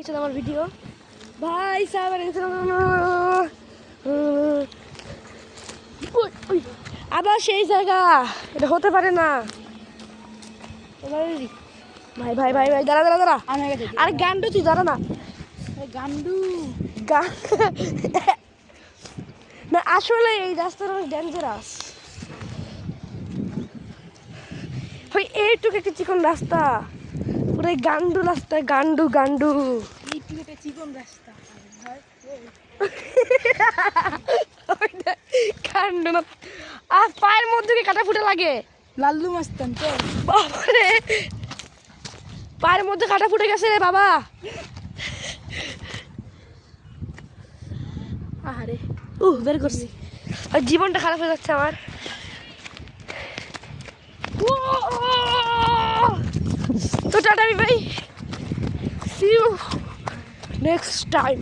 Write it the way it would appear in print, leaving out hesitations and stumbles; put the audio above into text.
কিছু আমার ভিডিও ভাই সাহেব আবার সেই জায়গা, এটা হতে পারে না ভাই ভাই ভাই ভাই দাঁড়া দাঁড়া দাঁড়া। আরে গান্ডু তুই দাঁড়া না, গান্ডু না আসলে এই রাস্তাটা অনেক ডেঞ্জারাস ভাই। এইটুকু একটা চিকন রাস্তা, পুরো গান্ডু রাস্তা, গান্ডু গান্ডু চিকন রাস্তা গান্ডু না। আর পায়ের মধ্যে কি কাটা ফুটে লাগে, লাল্লু মাস্তান তো বাবারে, পায়ের মধ্যে কাটা ফুটে গেছে রে বাবা। আরে বের করছি, আর জীবনটা খারাপ হয়ে যাচ্ছে আমার। তো টাটা ভাই, see you next time.